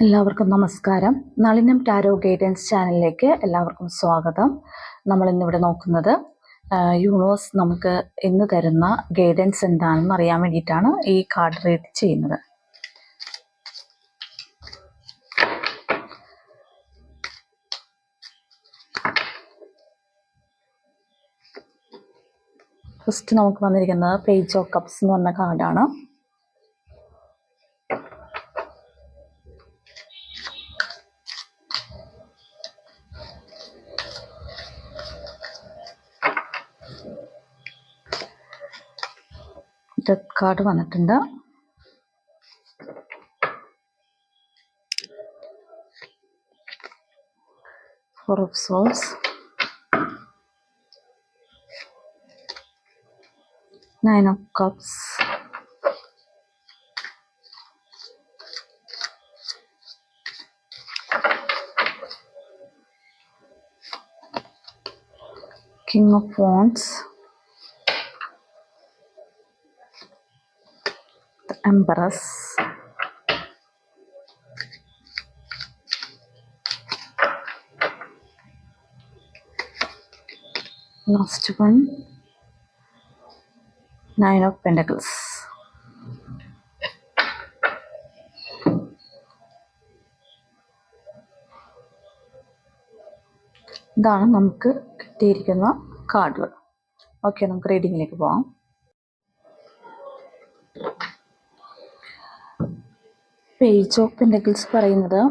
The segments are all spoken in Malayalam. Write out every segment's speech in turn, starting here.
എല്ലാവർക്കും നമസ്കാരം. നളിനം ടാരോ ഗൈഡൻസ് ചാനലിലേക്ക് എല്ലാവർക്കും സ്വാഗതം. നമ്മൾ ഇന്നിവിടെ നോക്കുന്നത് യൂണിവേഴ്സ് നമുക്ക് ഇന്ന് തരുന്ന ഗൈഡൻസ് എന്താണെന്ന് അറിയാൻ വേണ്ടിയിട്ടാണ് ഈ കാർഡ് റീഡ് ചെയ്യുന്നത്. ഫസ്റ്റ് നമുക്ക് വന്നിരിക്കുന്നത് പേജ് ഓഫ് കപ്സ് എന്ന് പറഞ്ഞ കാർഡാണ്. ഡെത്ത് കാർഡ് വന്നിട്ടുണ്ട്. Four of swords, nine of cups, king of wands, Empress, last one, Nine of Pentacles. ഇതാണ് നമുക്ക് കിട്ടിയിരിക്കുന്ന കാർഡുകൾ. ഓക്കെ, നമുക്ക് റീഡിങ്ങിലേക്ക് പോകാം. പേജ് ഓഫ് പെൻറ്റക്കിൾസ് പറയുന്നത്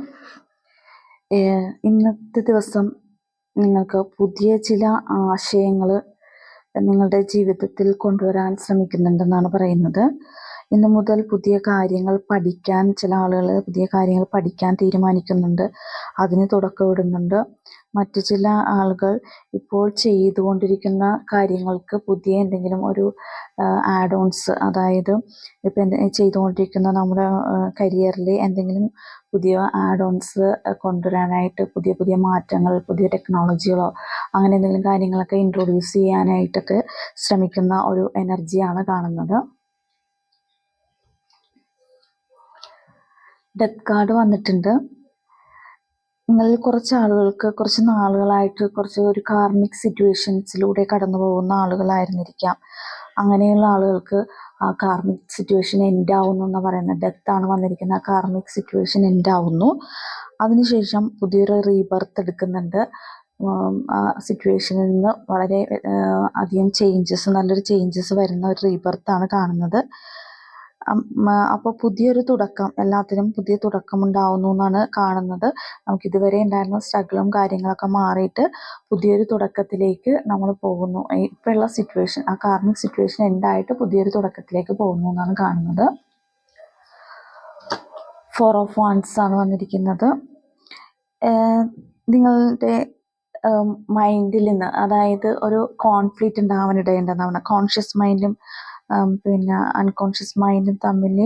ഇന്നത്തെ ദിവസം നിങ്ങൾക്ക് പുതിയ ചില ആശയങ്ങൾ നിങ്ങളുടെ ജീവിതത്തിൽ കൊണ്ടുവരാൻ ശ്രമിക്കുന്നുണ്ടെന്നാണ് പറയുന്നത്. ഇന്നു മുതൽ പുതിയ കാര്യങ്ങൾ പഠിക്കാൻ ചില ആളുകൾ പുതിയ കാര്യങ്ങൾ പഠിക്കാൻ തീരുമാനിക്കുന്നുണ്ട്, അതിന് തുടക്കമിടുന്നുണ്ട്. മറ്റു ചില ആളുകൾ ഇപ്പോൾ ചെയ്തുകൊണ്ടിരിക്കുന്ന കാര്യങ്ങൾക്ക് പുതിയ എന്തെങ്കിലും ഒരു ആഡ് ഓൺസ്, അതായത് ഇപ്പം ചെയ്തുകൊണ്ടിരിക്കുന്ന നമ്മുടെ കരിയറിൽ എന്തെങ്കിലും പുതിയ ആഡ് ഓൺസ് കൊണ്ടുവരാനായിട്ട്, പുതിയ പുതിയ മാറ്റങ്ങൾ, പുതിയ ടെക്നോളജികളോ അങ്ങനെ എന്തെങ്കിലും കാര്യങ്ങളൊക്കെ ഇൻട്രൊഡ്യൂസ് ചെയ്യാനായിട്ടൊക്കെ ശ്രമിക്കുന്ന ഒരു എനർജിയാണ് കാണുന്നത്. ഡെത്ത് കാർഡ് വന്നിട്ടുണ്ട്. നിങ്ങളിൽ കുറച്ച് ആളുകൾക്ക് കുറച്ച് നാളുകളായിട്ട് കുറച്ച് ഒരു കാർമിക് സിറ്റുവേഷൻസിലൂടെ കടന്നു പോകുന്ന ആളുകളായിരുന്നിരിക്കാം. അങ്ങനെയുള്ള ആളുകൾക്ക് ആ കാർമിക് സിറ്റുവേഷൻ എൻഡ് ആവുന്നു എന്ന് പറയുന്നത്. ഡെത്താണ് വന്നിരിക്കുന്ന. ആ കാർമിക് സിറ്റുവേഷൻ എൻഡ് ആവുന്നു. അതിനുശേഷം പുതിയൊരു റീബർത്ത് എടുക്കുന്നുണ്ട്. ആ സിറ്റുവേഷനിൽ നിന്ന് വളരെ അധികം ചേഞ്ചസ്, നല്ലൊരു ചേഞ്ചസ് വരുന്ന ഒരു റീബർത്താണ് കാണുന്നത്. അപ്പോൾ പുതിയൊരു തുടക്കം, എല്ലാത്തിനും പുതിയ തുടക്കം ഉണ്ടാവുന്നു എന്നാണ് കാണുന്നത്. നമുക്കിതുവരെ ഉണ്ടായിരുന്ന സ്ട്രഗിളും കാര്യങ്ങളൊക്കെ മാറിയിട്ട് പുതിയൊരു തുടക്കത്തിലേക്ക് നമ്മൾ പോകുന്നു. ഇപ്പോഴുള്ള സിറ്റുവേഷൻ, ആ കാർമിക് സിറ്റുവേഷൻ എൻഡായിട്ട് പുതിയൊരു തുടക്കത്തിലേക്ക് പോകുന്നു എന്നാണ് കാണുന്നത്. ഫോർ ഓഫ് വാൻഡ്സ് ആണ് വന്നിരിക്കുന്നത്. നിങ്ങളുടെ മൈൻഡിൽ നിന്ന്, അതായത് ഒരു കോൺഫ്ലിക്റ്റ് ഉണ്ടാവാനിടയുണ്ടെന്നാണ്. കോൺഷ്യസ് മൈൻഡും പിന്നെ അൺകോൺഷ്യസ് മൈൻഡും തമ്മിൽ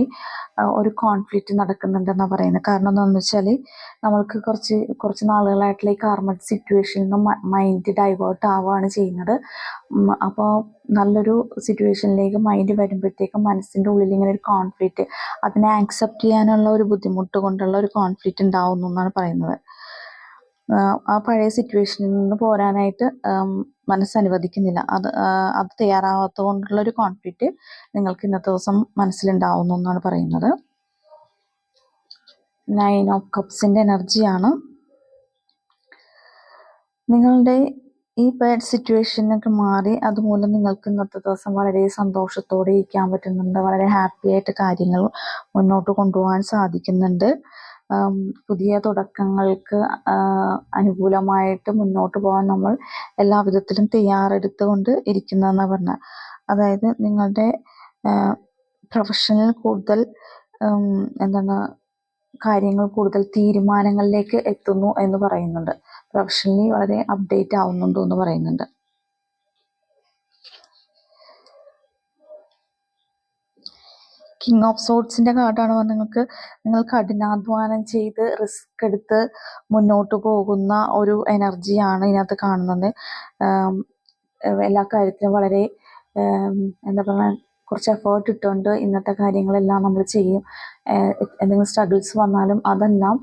ഒരു കോൺഫ്ലിക്റ്റ് നടക്കുന്നുണ്ടെന്നാണ് പറയുന്നത്. കാരണം എന്താണെന്ന് വെച്ചാൽ നമ്മൾക്ക് കുറച്ച് നാളുകളായിട്ടുള്ള ഈ കാർമിക് സിറ്റുവേഷനിൽ നിന്ന് മൈൻഡ് ഡൈവേർട്ട് ആവുകയാണ് ചെയ്യുന്നത്. അപ്പോൾ നല്ലൊരു സിറ്റുവേഷനിലേക്ക് മൈൻഡ് വരുമ്പോഴത്തേക്കും മനസ്സിൻ്റെ ഉള്ളിൽ ഇങ്ങനെ ഒരു കോൺഫ്ലിക്റ്റ്, അതിനെ ആക്സെപ്റ്റ് ചെയ്യാനുള്ള ഒരു ബുദ്ധിമുട്ട് കൊണ്ടുള്ള ഒരു കോൺഫ്ലിക്റ്റ് ഉണ്ടാവുന്നു എന്നാണ് പറയുന്നത്. ആ പഴയ സിറ്റുവേഷനിൽ നിന്ന് പോരാനായിട്ട് മനസ്സനുവദിക്കുന്നില്ല. അത് തയ്യാറാവാത്തത് കൊണ്ടുള്ള ഒരു കോൺഫ്ലിക്റ്റ് നിങ്ങൾക്ക് ഇന്നത്തെ ദിവസം മനസ്സിലുണ്ടാവുന്നു എന്നാണ് പറയുന്നത്. നൈൻ ഓഫ് കപ്സിൻ്റെ എനർജിയാണ്. നിങ്ങളുടെ ഈ ബാഡ് സിറ്റുവേഷനൊക്കെ മാറി, അതുമൂലം നിങ്ങൾക്ക് ഇന്നത്തെ ദിവസം വളരെ സന്തോഷത്തോടെ ഇരിക്കാൻ പറ്റുന്നുണ്ട്. വളരെ ഹാപ്പി ആയിട്ട് കാര്യങ്ങൾ മുന്നോട്ട് കൊണ്ടുപോകാൻ സാധിക്കുന്നുണ്ട്. പുതിയ തുടക്കങ്ങൾക്ക് അനുകൂലമായിട്ട് മുന്നോട്ട് പോകാൻ നമ്മൾ എല്ലാ വിധത്തിലും തയ്യാറെടുത്തുകൊണ്ട് ഇരിക്കുന്നതെന്നാണ് പറഞ്ഞത്. അതായത് നിങ്ങളുടെ പ്രൊഫഷണൽ കൂടുതൽ കാര്യങ്ങൾ കൂടുതൽ തീരുമാനങ്ങളിലേക്ക് എത്തുന്നു എന്ന് പറയുന്നുണ്ട്. പ്രൊഫഷണലി വളരെ അപ്ഡേറ്റ് ആവുന്നുണ്ട് എന്ന് പറയുന്നുണ്ട്. കിങ് ഓഫ് സോർഡ്സിൻ്റെ കാർഡാണ് വന്നത്. നിങ്ങൾ കഠിനാധ്വാനം ചെയ്ത് റിസ്ക് എടുത്ത് മുന്നോട്ട് പോകുന്ന ഒരു എനർജിയാണ് ഇതിനകത്ത് കാണുന്നത്. എല്ലാ കാര്യത്തിലും വളരെ എന്താ പറയുക, കുറച്ച് എഫേർട്ട് ഇട്ടുകൊണ്ട് ഇന്നത്തെ കാര്യങ്ങളെല്ലാം നമ്മൾ ചെയ്യും. എന്തെങ്കിലും സ്ട്രഗിൾസ് വന്നാലും അതെല്ലാം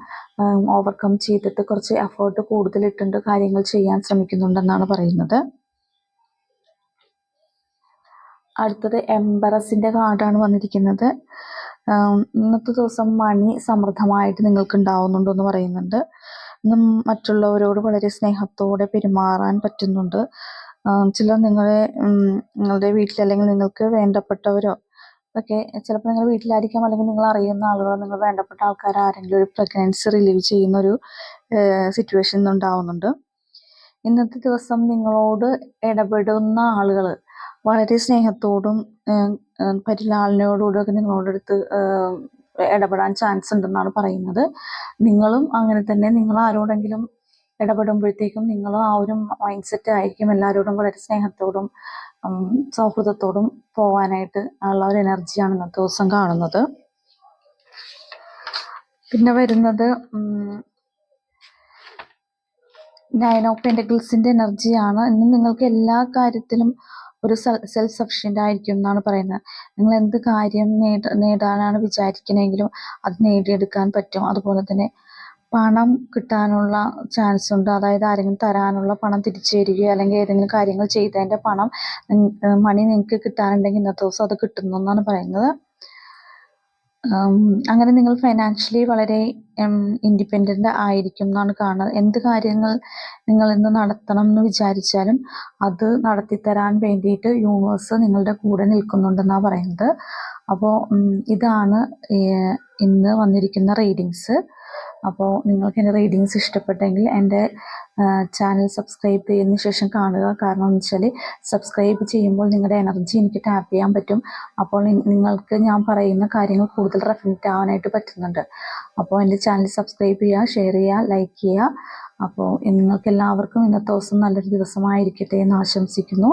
ഓവർകം ചെയ്തിട്ട് കുറച്ച് എഫേർട്ട് കൂടുതലിട്ടുണ്ട് കാര്യങ്ങൾ ചെയ്യാൻ ശ്രമിക്കുന്നുണ്ടെന്നാണ് പറയുന്നത്. അടുത്തത് എംബറസിൻ്റെ കാർഡാണ് വന്നിരിക്കുന്നത്. ഇന്നത്തെ ദിവസം മണി സമൃദ്ധമായിട്ട് നിങ്ങൾക്ക് ഉണ്ടാവുന്നുണ്ടെന്ന് പറയുന്നുണ്ട്. ഇന്നും മറ്റുള്ളവരോട് വളരെ സ്നേഹത്തോടെ പെരുമാറാൻ പറ്റുന്നുണ്ട്. ചിലർ നിങ്ങളുടെ വീട്ടിൽ അല്ലെങ്കിൽ നിങ്ങൾക്ക് വേണ്ടപ്പെട്ടവരോ ഒക്കെ ചിലപ്പോൾ നിങ്ങളുടെ വീട്ടിലായിരിക്കാം, അല്ലെങ്കിൽ നിങ്ങൾ അറിയുന്ന ആളുകളോ നിങ്ങൾ വേണ്ടപ്പെട്ട ആൾക്കാർ ആരെങ്കിലും ഒരു പ്രഗ്നൻസി റിലീവ് ചെയ്യുന്ന ഒരു സിറ്റുവേഷൻ ഉണ്ടാവുന്നുണ്ട്. ഇന്നത്തെ ദിവസം നിങ്ങളോട് ഇടപെടുന്ന ആളുകൾ വളരെ സ്നേഹത്തോടും പരിലാളനയോടുകൂടിയൊക്കെ നിങ്ങളുടെ അടുത്ത് ഇടപെടാൻ ചാൻസ് ഉണ്ടെന്നാണ് പറയുന്നത്. നിങ്ങളും അങ്ങനെ തന്നെ. നിങ്ങൾ ആരോടെങ്കിലും ഇടപെടുമ്പോഴത്തേക്കും നിങ്ങൾ ആ ഒരു മൈൻഡ് സെറ്റ് ആയിരിക്കും എല്ലാവരോടും വളരെ സ്നേഹത്തോടും സൗഹൃദത്തോടും പോകാനായിട്ട് ഉള്ള ഒരു എനർജിയാണ് ഇന്നത്തെ ദിവസം കാണുന്നത്. പിന്നെ വരുന്നത് 9 ഓഫ് പെന്റക്കിൾസിൻ്റെ എനർജിയാണ്. ഇന്ന് നിങ്ങൾക്ക് എല്ലാ കാര്യത്തിലും ഒരു സെൽഫ് സഫിഷ്യൻ്റ് ആയിരിക്കും എന്നാണ് പറയുന്നത്. നിങ്ങൾ എന്ത് കാര്യം നേടാനാണ് വിചാരിക്കണമെങ്കിലും അത് നേടിയെടുക്കാൻ പറ്റും. അതുപോലെ തന്നെ പണം കിട്ടാനുള്ള ചാൻസ് ഉണ്ട്. അതായത് ആരെങ്കിലും തരാനുള്ള പണം തിരിച്ചു തരികയോ അല്ലെങ്കിൽ ഏതെങ്കിലും കാര്യങ്ങൾ ചെയ്തതിൻ്റെ പണം മണി നിങ്ങൾക്ക് കിട്ടാനുണ്ടെങ്കിൽ ഇന്നത്തെ ദിവസം അത് കിട്ടുന്നു എന്നാണ് പറയുന്നത്. അങ്ങനെ നിങ്ങൾ ഫൈനാൻഷ്യലി വളരെ ഇൻഡിപെൻഡൻ്റ് ആയിരിക്കും എന്നാണ് കാണുന്നത്. എന്ത് കാര്യങ്ങൾ നിങ്ങൾ ഇന്ന് നടത്തണം എന്ന് വിചാരിച്ചാലും അത് നടത്തിത്തരാൻ വേണ്ടിയിട്ട് യൂണിവേഴ്സ് നിങ്ങളുടെ കൂടെ നിൽക്കുന്നുണ്ടെന്നാണ് പറയുന്നത്. അപ്പോൾ ഇതാണ് ഇന്ന് വന്നിരിക്കുന്ന റീഡിങ്സ്. അപ്പോൾ നിങ്ങൾക്ക് എൻ്റെ റീഡിങ്സ് ഇഷ്ടപ്പെട്ടെങ്കിൽ എൻ്റെ ചാനൽ സബ്സ്ക്രൈബ് ചെയ്തതിന് ശേഷം കാണുക. കാരണം എന്ന് വെച്ചാൽ സബ്സ്ക്രൈബ് ചെയ്യുമ്പോൾ നിങ്ങളുടെ എനർജി എനിക്ക് ടാപ്പ് ചെയ്യാൻ പറ്റും. അപ്പോൾ നിങ്ങൾക്ക് ഞാൻ പറയുന്ന കാര്യങ്ങൾ കൂടുതൽ റെഫിനറ്റ് ആവാനായിട്ട് പറ്റുന്നുണ്ട്. അപ്പോൾ എൻ്റെ ചാനൽ സബ്സ്ക്രൈബ് ചെയ്യുക, ഷെയർ ചെയ്യുക, ലൈക്ക് ചെയ്യുക. അപ്പോൾ നിങ്ങൾക്ക് എല്ലാവർക്കും ഇന്നത്തെ ദിവസം നല്ലൊരു ദിവസമായിരിക്കട്ടെ എന്ന് ആശംസിക്കുന്നു.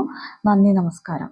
നന്ദി, നമസ്കാരം.